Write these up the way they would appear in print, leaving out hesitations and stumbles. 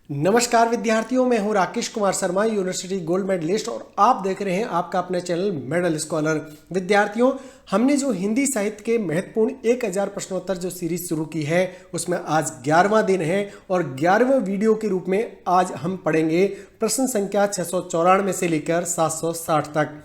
नमस्कार विद्यार्थियों, मैं हूं Rakesh Kumar Sharma, university gold medallist, और आप देख रहे हैं आपका अपना चैनल मेडल स्कॉलर। विद्यार्थियों, हमने जो हिंदी साहित्य के महत्वपूर्ण 1000 प्रश्नोत्तर जो सीरीज शुरू की है, उसमें आज 11वां दिन है और 11वें वीडियो के रूप में आज हम पढ़ेंगे प्रश्न संख्या 694 से लेकर 760 तक।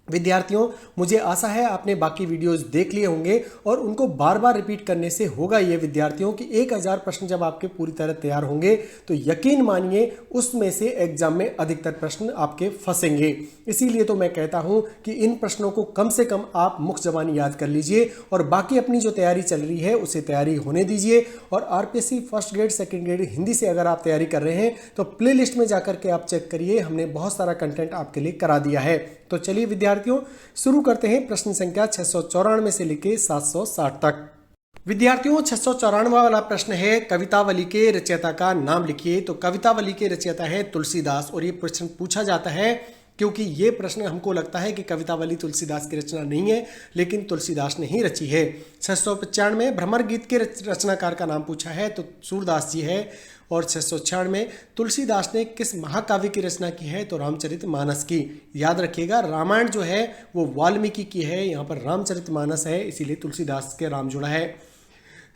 विद्यार्थियों, मुझे आशा है आपने बाकी वीडियोस देख लिए होंगे और उनको बार बार रिपीट करने से होगा ये विद्यार्थियों कि 1000 प्रश्न जब आपके पूरी तरह तैयार होंगे तो यकीन मानिए उसमें से एग्जाम में अधिकतर प्रश्न आपके फंसेंगे। इसीलिए तो मैं कहता हूं कि इन प्रश्नों को कम से कम आप मुख्य ज़बानी याद कर लीजिए और बाकी अपनी जो तैयारी चल रही है उसे तैयारी होने दीजिए। और RPSC first grade second grade Hindi से अगर आप तैयारी कर रहे हैं तो प्ले लिस्ट में जाकर के आप चेक करिए, हमने बहुत सारा कंटेंट आपके लिए करा दिया है। तो चलिए विद्यार्थियों, शुरू करते हैं प्रश्न संख्या 694 से लेकर 760 तक। विद्यार्थियों, 694 वाला प्रश्न है, कवितावली के रचयिता का नाम लिखिए। तो कवितावली के रचयिता है तुलसीदास, और ये प्रश्न पूछा जाता है क्योंकि ये प्रश्न हमको लगता है कि कवितावली तुलसीदास की रचना नहीं है, लेकिन तुलसीदास ने ही रची है। 695 भ्रमर गीत के रचनाकार का नाम पूछा है तो सूरदास जी है। और 696 तुलसीदास ने किस महाकाव्य की रचना की है तो रामचरितमानस की। याद रखिएगा, रामायण जो है वो वाल्मीकि की है, यहाँ पर रामचरितमानस है, इसीलिए तुलसीदास के राम जुड़ा है।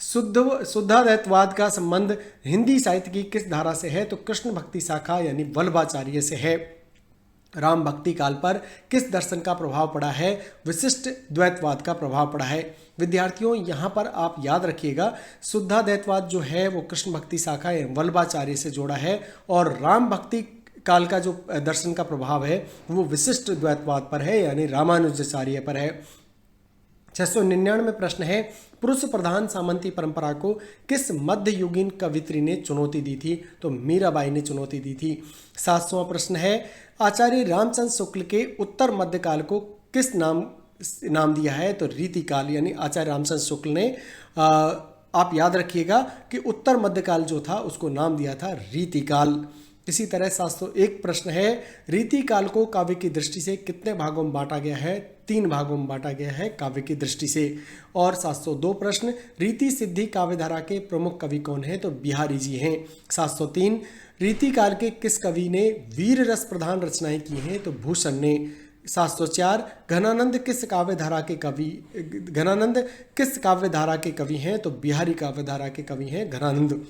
शुद्धाद्वैतवाद का संबंध हिंदी साहित्य की किस धारा से है तो कृष्ण भक्ति शाखा यानी वल्लभाचार्य से है। राम भक्ति काल पर किस दर्शन का प्रभाव पड़ा है? विशिष्ट द्वैतवाद का प्रभाव पड़ा है। विद्यार्थियों, यहाँ पर आप याद रखिएगा, शुद्धाद्वैतवाद जो है वो कृष्ण भक्ति शाखा वल्लभाचार्य से जोड़ा है और राम भक्ति काल का जो दर्शन का प्रभाव है वो विशिष्ट द्वैतवाद पर है यानी रामानुजाचार्य पर है। 699 प्रश्न है, पुरुष प्रधान सामंती परंपरा को किस मध्ययुगीन कवित्री ने चुनौती दी थी तो मीराबाई ने चुनौती दी थी। 700वां प्रश्न है, आचार्य रामचंद्र शुक्ल के उत्तर मध्यकाल को किस नाम दिया है तो रीतिकाल यानी आचार्य रामचंद्र शुक्ल ने आप याद रखिएगा कि उत्तर मध्यकाल जो था उसको नाम दिया था रीतिकाल। इसी तरह 701 प्रश्न है, रीतिकाल को काव्य की दृष्टि से कितने भागों में बांटा गया है? 3 भागों में बांटा गया है काव्य की दृष्टि से। और 702 प्रश्न, रीति सिद्धि काव्यधारा के प्रमुख कवि कौन है तो बिहारी जी हैं। 703 रीतिकाल के किस कवि ने वीर रस प्रधान रचनाएं की हैं तो भूषण ने। 704 घनानंद किस काव्यधारा के कवि हैं तो बिहारी काव्यधारा के कवि हैं घनानंद।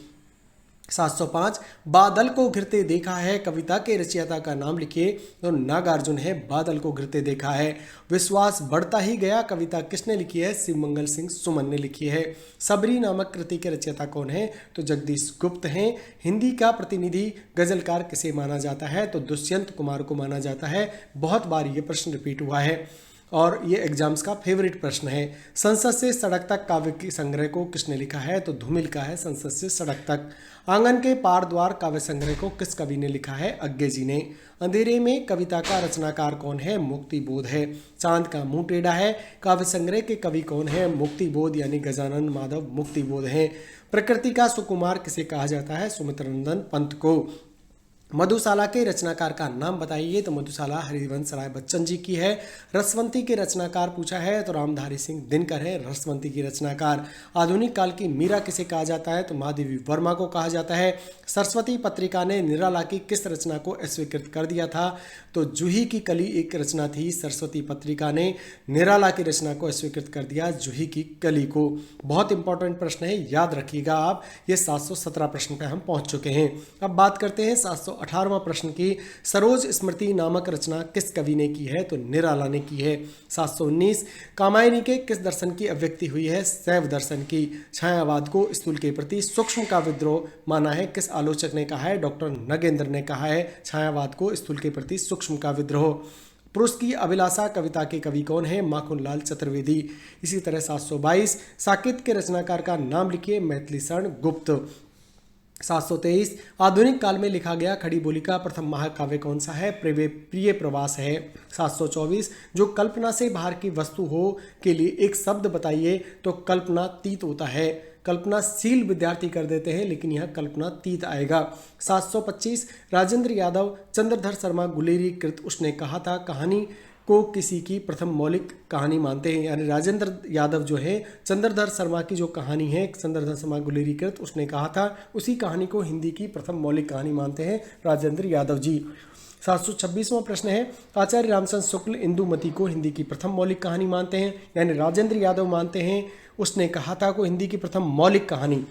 705 बादल को घिरते देखा है कविता के रचयिता का नाम लिखिए तो नागार्जुन है, बादल को घिरते देखा है। विश्वास बढ़ता ही गया कविता किसने लिखी है? शिवमंगल सिंह सुमन ने लिखी है। सबरी नामक कृति के रचयिता कौन है तो जगदीश गुप्त हैं। हिंदी का प्रतिनिधि गजलकार किसे माना जाता है तो दुष्यंत कुमार को माना जाता है। बहुत बार ये प्रश्न रिपीट हुआ है और ये एग्जाम्स का फेवरेट प्रश्न है। संसद से सड़क तक काव्य के संग्रह को किसने लिखा है तो धूमिल का है संसद से सड़क तक। आंगन के पार द्वार काव्य संग्रह को किस कवि ने लिखा है? अज्ञे जी ने। अंधेरे में कविता का रचनाकार कौन है? मुक्ति बोध है। चांद का मुंह टेढ़ा है काव्य संग्रह के कवि कौन है? मुक्ति बोध यानी गजानन माधव मुक्ति बोध हैं। प्रकृति का सुकुमार किसे कहा जाता है? सुमित्रानंदन पंत को। मधुशाला के रचनाकार का नाम बताइए तो मधुशाला हरिवंश राय बच्चन जी की है। रसवंती के रचनाकार पूछा है तो रामधारी सिंह दिनकर है रसवंती की रचनाकार। आधुनिक काल की मीरा किसे कहा जाता है तो महादेवी वर्मा को कहा जाता है। सरस्वती पत्रिका ने निराला की किस रचना को अस्वीकृत कर दिया था तो जूही की कली एक रचना थी, सरस्वती पत्रिका ने निराला की रचना को अस्वीकृत कर दिया जूही की कली को। बहुत इंपॉर्टेंट प्रश्न है, याद रखिएगा आप। ये 717 प्रश्न पे हम पहुंच चुके हैं। अब बात करते हैं 718वां प्रश्न की। सरोज स्मृति नामक रचना किस कवि ने की है तो निराला ने की है। 719 कामायनी के किस दर्शन की अभिव्यक्ति हुई है? शैव दर्शन की। छायावाद को स्थूल के प्रति सूक्ष्म का विद्रोह माना है, किस आलोचक ने कहा है? डॉक्टर नगेंद्र ने कहा है छायावाद को स्थूल के प्रति सूक्ष्म का विद्रोह। पुरुष की अभिलाषा कविता के कवि कौन है? माखनलाल चतुर्वेदी। इसी तरह 722 साकेत के रचनाकार का नाम लिखिए मैथिली शरण गुप्त। 723 आधुनिक काल में लिखा गया खड़ी बोली का प्रथम महाकाव्य कौन सा है? प्रिय प्रवास है। 724 जो कल्पना से बाहर की वस्तु हो के लिए एक शब्द बताइए तो कल्पनातीत होता है। कल्पनाशील विद्यार्थी कर देते हैं लेकिन यह कल्पनातीत आएगा। 725 राजेंद्र यादव चंद्रधर शर्मा गुलेरी कृत उसने कहा था कहानी को किसी की प्रथम मौलिक कहानी मानते हैं? यानी राजेंद्र यादव जो है चंद्रधर शर्मा की जो कहानी है, चंद्रधर शर्मा गुलेरिकृत, उसने कहा था, उसी कहानी को हिंदी की प्रथम मौलिक कहानी मानते हैं राजेंद्र यादव जी। 726वां प्रश्न है, आचार्य रामचंद्र शुक्ल इंदुमती को हिंदी की प्रथम मौलिक कहानी मानते हैं? यानी राजेंद्र यादव मानते हैं, उसने कहा था को हिंदी की प्रथम मौलिक कहानी।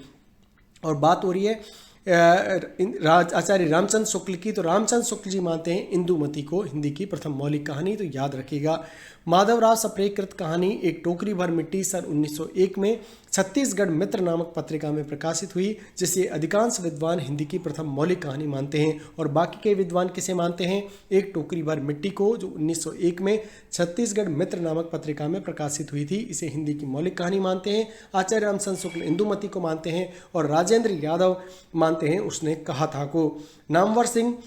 और बात हो रही है आचार्य रामचंद्र शुक्ल की, तो रामचंद्र शुक्ल जी मानते हैं इंदुमती को हिंदी की प्रथम मौलिक कहानी। तो याद रखिएगा। माधवराव सप्रेकृत कहानी एक टोकरी भर मिट्टी सन 1901 में छत्तीसगढ़ मित्र नामक पत्रिका में प्रकाशित हुई, जिसे अधिकांश विद्वान हिंदी की प्रथम मौलिक कहानी मानते हैं। और बाकी के विद्वान किसे मानते हैं? एक टोकरी भर मिट्टी को, जो 1901 में छत्तीसगढ़ मित्र नामक पत्रिका में प्रकाशित हुई थी, इसे हिंदी की मौलिक कहानी मानते हैं। आचार्य रामचंद्र शुक्ल इंदुमती को मानते हैं और राजेंद्र यादव मानते हैं उसने कहा था को। नामवर सिंह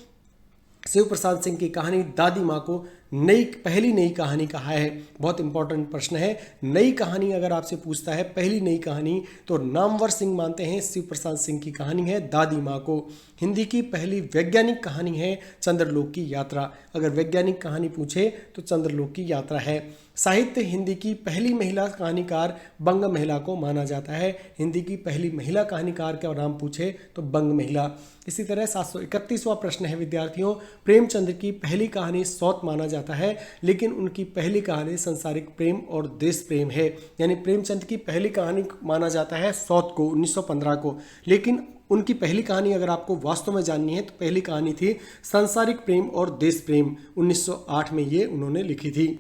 शिव प्रसाद सिंह की कहानी दादी माँ को पहली नई कहानी कहा है। बहुत इंपॉर्टेंट प्रश्न है। नई कहानी अगर आपसे पूछता है पहली नई कहानी, तो नामवर सिंह मानते हैं शिव प्रसाद सिंह की कहानी है दादी माँ को। हिंदी की पहली वैज्ञानिक कहानी है चंद्रलोक की यात्रा। अगर वैज्ञानिक कहानी पूछे तो चंद्रलोक की यात्रा है। साहित्य हिंदी की पहली महिला कहानीकार बंग महिला को माना जाता है। हिंदी की पहली महिला कहानीकार का नाम पूछे तो बंग महिला। इसी तरह 731वां प्रश्न है विद्यार्थियों, प्रेमचंद की पहली कहानी सौत माना जाता है, लेकिन उनकी पहली कहानी संसारिक प्रेम और देश प्रेम है। यानी प्रेमचंद की पहली कहानी माना जाता है सौत को, 1915 को, लेकिन उनकी पहली कहानी अगर आपको वास्तव में जाननी है तो पहली कहानी थी संसारिक प्रेम और देश प्रेम, 1908 में ये उन्होंने लिखी थी।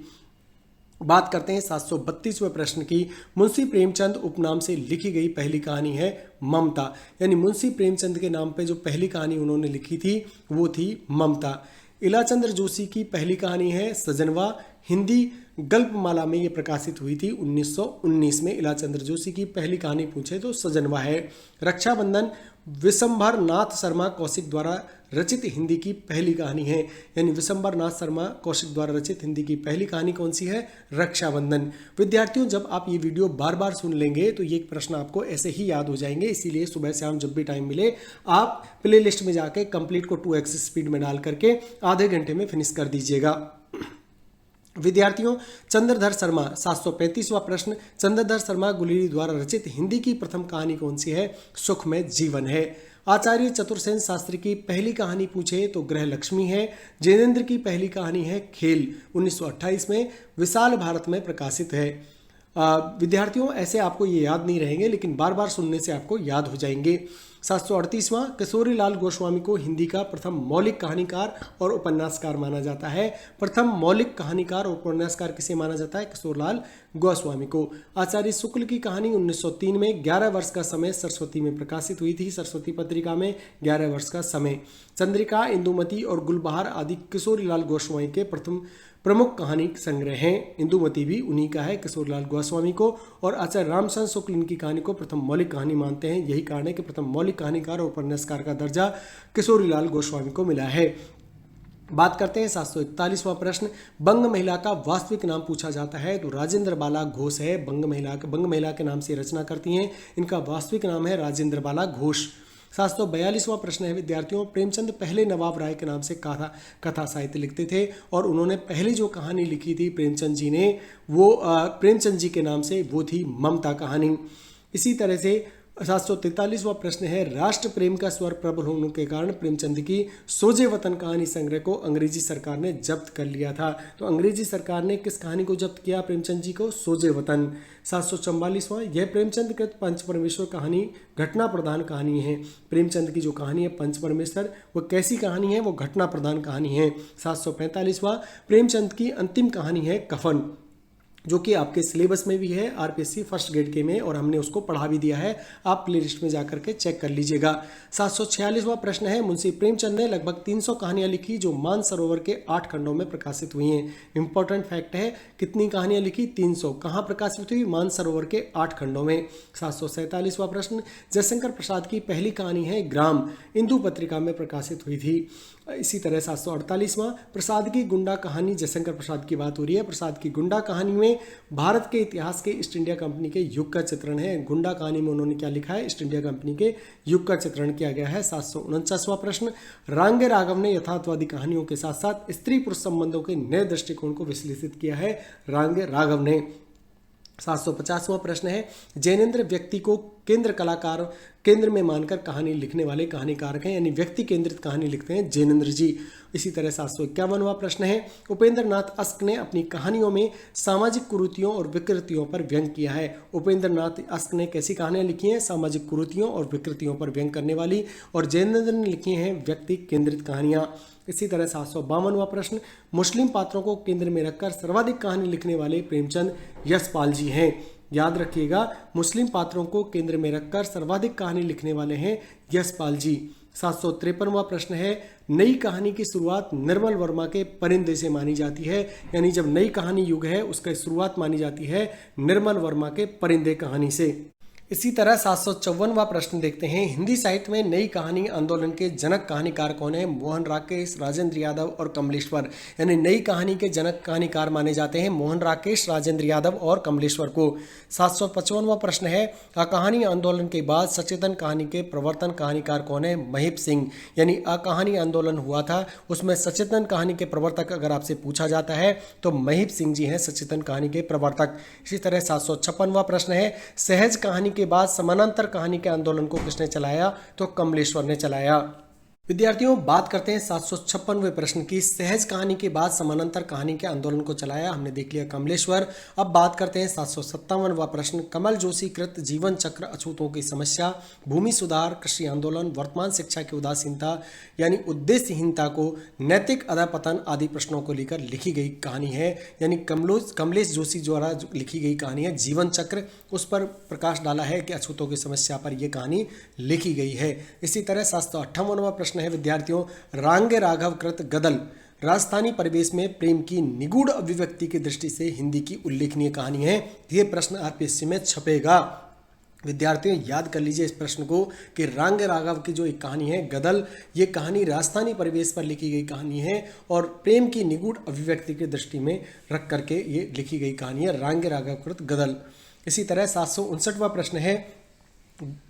बात करते हैं 732वें प्रश्न की। मुंशी प्रेमचंद उपनाम से लिखी गई पहली कहानी है ममता। यानी मुंशी प्रेमचंद के नाम पे जो पहली कहानी उन्होंने लिखी थी वो थी ममता। इलाचंद्र जोशी की पहली कहानी है सजनवा। हिंदी गल्पमाला में ये प्रकाशित हुई थी 1919 में। इलाचंद्र जोशी की पहली कहानी पूछे तो सजनवा है। रक्षाबंधन विशंभर नाथ शर्मा कौशिक द्वारा रचित हिंदी की पहली कहानी है। यानी विशंभर नाथ शर्मा कौशिक द्वारा रचित हिंदी की पहली कहानी कौन सी है? रक्षाबंधन। विद्यार्थियों, जब आप ये वीडियो बार बार सुन लेंगे तो ये प्रश्न आपको ऐसे ही याद हो जाएंगे। इसीलिए सुबह शाम जब भी टाइम मिले आप प्ले लिस्ट में जाके कंप्लीट को 2x स्पीड में डाल करके आधे घंटे में फिनिश कर दीजिएगा। विद्यार्थियों, चंद्रधर शर्मा 735वां प्रश्न, चंद्रधर शर्मा गुलेरी द्वारा रचित हिंदी की प्रथम कहानी कौन सी है? सुखमय जीवन है। आचार्य चतुर्सेन शास्त्री की पहली कहानी पूछे तो गृह लक्ष्मी है। जैनेन्द्र की पहली कहानी है खेल, 1928 में विशाल भारत में प्रकाशित है। विद्यार्थियों, ऐसे आपको ये याद नहीं रहेंगे, लेकिन बार बार सुनने से आपको याद हो जाएंगे। 738वां, किशोरीलाल गोस्वामी को हिंदी का प्रथम मौलिक कहानीकार और उपन्यासकार माना जाता है। प्रथम मौलिक कहानीकार और उपन्यासकार किसे माना जाता है? किशोरीलाल गोस्वामी को। आचार्य शुक्ल की कहानी 1903 में 11 वर्ष का समय सरस्वती में प्रकाशित हुई थी। सरस्वती पत्रिका में 11 वर्ष का समय। चंद्रिका, इंदुमती और गुलबहार आदि किशोरीलाल गोस्वामी के प्रमुख कहानी संग्रह हैं। इंदुमती भी उन्हीं का है, किशोरीलाल गोस्वामी को। और आचार्य रामचंद्र शुक्ल इनकी कहानी को प्रथम मौलिक कहानी मानते हैं। यही कारण है कि प्रथम मौलिक कहानीकार और उपन्यासकार का दर्जा किशोरीलाल गोस्वामी को मिला है। बात करते हैं 741वां प्रश्न, बंग महिला का वास्तविक नाम पूछा जाता है तो राजेंद्र बाला घोष है। बंग महिला के नाम से रचना करती हैं। इनका वास्तविक नाम है राजेंद्र बाला घोष। 742वां प्रश्न है विद्यार्थियों, प्रेमचंद पहले नवाब राय के नाम से कथा साहित्य लिखते थे और उन्होंने पहली जो कहानी लिखी थी प्रेमचंद जी ने, वो प्रेमचंद जी के नाम से वो थी ममता कहानी। इसी तरह से 743वां प्रश्न है, राष्ट्र प्रेम का स्वर प्रबल होने के कारण प्रेमचंद की सोजे वतन कहानी संग्रह को अंग्रेजी सरकार ने जब्त कर लिया था। तो अंग्रेजी सरकार ने किस कहानी को जब्त किया? प्रेमचंद जी को, सोजे वतन। 744वां, यह प्रेमचंद कृत पंच परमेश्वर कहानी घटना प्रधान कहानी है। प्रेमचंद की जो कहानी है पंच परमेश्वर, वो कैसी कहानी है? वो घटना प्रधान कहानी है। 745वां, प्रेमचंद की अंतिम कहानी है कफन, जो कि आपके सिलेबस में भी है, आरपीएससी फर्स्ट ग्रेड के में, और हमने उसको पढ़ा भी दिया है। आप प्ले लिस्ट में जाकर के चेक कर लीजिएगा। 746वां प्रश्न है, मुंशी प्रेमचंद ने लगभग 300 कहानियां लिखी जो मानसरोवर के 8 खंडों में प्रकाशित हुई हैं। इंपॉर्टेंट फैक्ट है, कितनी कहानियां लिखी? 300। कहाँ प्रकाशित हुई? मानसरोवर के 8 खंडों में। 747वां प्रश्न, जयशंकर प्रसाद की पहली कहानी है ग्राम, इंदु पत्रिका में प्रकाशित हुई थी। इसी तरह 748वां, प्रसाद की गुंडा कहानी, जयशंकर प्रसाद की बात हो रही है। प्रसाद की गुंडा कहानी में है भारत के इतिहास के ईस्ट इंडिया कंपनी के युग का चित्रण है। गुंडा कहानी में उन्होंने क्या लिखा है, ईस्ट इंडिया कंपनी के युग का चित्रण किया गया है। 749वां प्रश्न, रांगे राघव ने यथार्थवादी कहानियों के साथ साथ स्त्री पुरुष संबंधों के नए दृष्टिकोण को विश्लेषित किया है रांगे राघव ने। 750वां प्रश्न है, जैनेन्द्र व्यक्ति को केंद्र में मानकर कहानी लिखने वाले कहानीकार हैं, यानी व्यक्ति केंद्रित कहानी लिखते हैं जैनेन्द्र जी। इसी तरह 751वां प्रश्न है, उपेंद्र नाथ अस्क ने अपनी कहानियों में सामाजिक कुरीतियों और विकृतियों पर व्यंग किया है। उपेंद्र नाथ अस्क ने कैसी कहानियां लिखी हैं, सामाजिक कुरीतियों और विकृतियों पर व्यंग करने वाली, और जैनेन्द्र ने लिखी हैं व्यक्ति केंद्रित कहानियां। इसी तरह 752वां प्रश्न, मुस्लिम पात्रों को केंद्र में रखकर सर्वाधिक कहानी लिखने वाले प्रेमचंद यशपाल जी हैं। याद रखिएगा, मुस्लिम पात्रों को केंद्र में रखकर सर्वाधिक कहानी लिखने वाले हैं यशपाल जी। 753वां प्रश्न है, नई कहानी की शुरुआत निर्मल वर्मा के परिंदे से मानी जाती है, यानी जब नई कहानी युग है उसका शुरुआत मानी जाती है निर्मल वर्मा के परिंदे कहानी से। इसी तरह 754वां प्रश्न देखते हैं, हिंदी साहित्य में नई कहानी आंदोलन के जनक कहानीकार कौन है? मोहन राकेश, राजेंद्र यादव और कमलेश्वर, यानी नई कहानी के जनक कहानीकार माने जाते हैं मोहन राकेश, राजेंद्र यादव और कमलेश्वर को। 755वां प्रश्न है, कहानी आंदोलन के बाद सचेतन कहानी के प्रवर्तन कहानीकार कौन है? महिप सिंह, यानी कहानी आंदोलन हुआ था उसमें सचेतन कहानी के प्रवर्तक अगर आपसे पूछा जाता है तो महिप सिंह जी हैं सचेतन कहानी के प्रवर्तक। इसी तरह 756वां प्रश्न है, सहज कहानी के बाद समानांतर कहानी के आंदोलन को किसने चलाया? तो कमलेश्वर ने चलाया। विद्यार्थियों, बात करते हैं 756वें प्रश्न की, सहज कहानी के बाद समानांतर कहानी के आंदोलन को चलाया, हमने देख लिया कमलेश्वर। अब बात करते हैं 757वां प्रश्न, कमल जोशी कृत जीवन चक्र अछूतों की समस्या, भूमि सुधार, कृषि आंदोलन, वर्तमान शिक्षा की उदासीनता यानी उद्देश्यहीनता को, नैतिक अधपतन आदि प्रश्नों को लेकर लिखी गई कहानी है, यानी कमलेश जोशी द्वारा लिखी गई कहानी है जीवन चक्र, उस पर प्रकाश डाला है कि अछूतों की समस्या पर यह कहानी लिखी गई है। इसी तरह 758वां प्रश्न है विद्यार्थियों, रांगे राघव कृत गदल राजस्थानी परिवेश में प्रेम की निगूढ़ अभिव्यक्ति की दृष्टि से हिंदी की उल्लेखनीय कहानी है। यह प्रश्न आरपीएससी में छपेगा। विद्यार्थियों, याद कर लीजिए इस प्रश्न को कि रांगे राघव की जो एक कहानी है गदल, ये कहानी राजस्थानी परिवेश पर लिखी गई कहानी है और प्रेम की निगूढ़ अभिव्यक्ति की दृष्टि में रख करके ये लिखी गई कहानी है रांगे राघव कृत गदल। इसी तरह 759वां प्रश्न है,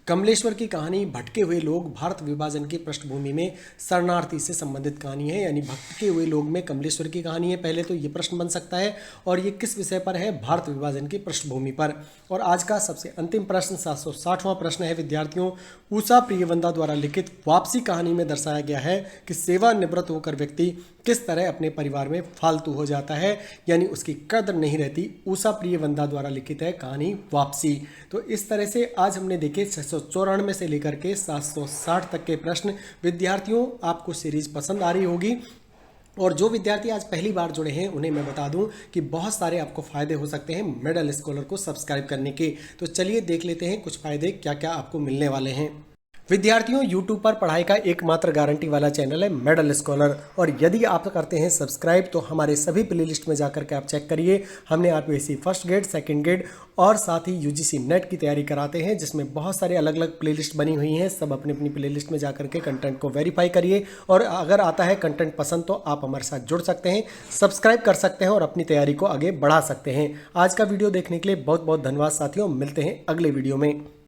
कमलेश्वर की कहानी भटके हुए लोग भारत विभाजन की पृष्ठभूमि में शरणार्थी से संबंधित कहानी है, यानी भटके हुए लोग में कमलेश्वर की कहानी है। पहले तो ये प्रश्न बन सकता है, और ये किस विषय पर है? भारत विभाजन की पृष्ठभूमि पर। और आज का सबसे अंतिम प्रश्न 760वां प्रश्न है विद्यार्थियों, उषा प्रियवंदा द्वारा लिखित वापसी कहानी में दर्शाया गया है कि सेवानिवृत्त होकर व्यक्ति किस तरह अपने परिवार में फालतू हो जाता है, यानी उसकी कदर नहीं रहती। उषा प्रियवंदा द्वारा लिखित है कहानी वापसी। तो इस तरह से आज हमने देखे 694 से लेकर के 760 तक के प्रश्न। विद्यार्थियों, आपको सीरीज पसंद आ रही होगी, और जो विद्यार्थी आज पहली बार जुड़े हैं उन्हें मैं बता दूं कि बहुत सारे आपको फायदे हो सकते हैं मेडल स्कॉलर को सब्सक्राइब करने के। तो चलिए देख लेते हैं कुछ फायदे क्या क्या आपको मिलने वाले हैं। विद्यार्थियों, YouTube पर पढ़ाई का एकमात्र गारंटी वाला चैनल है मेडल स्कॉलर, और यदि आप करते हैं सब्सक्राइब तो हमारे सभी प्लेलिस्ट में जाकर के आप चेक करिए। हमने RPSC first grade, second grade और साथ ही यूजीसी नेट की तैयारी कराते हैं, जिसमें बहुत सारे अलग अलग प्लेलिस्ट बनी हुई हैं। सब अपनी अपनी प्लेलिस्ट में जाकर के कंटेंट को वेरीफाई करिए, और अगर आता है कंटेंट पसंद तो आप हमारे साथ जुड़ सकते हैं, सब्सक्राइब कर सकते हैं और अपनी तैयारी को आगे बढ़ा सकते हैं। आज का वीडियो देखने के लिए बहुत बहुत धन्यवाद साथियों, मिलते हैं अगले वीडियो में।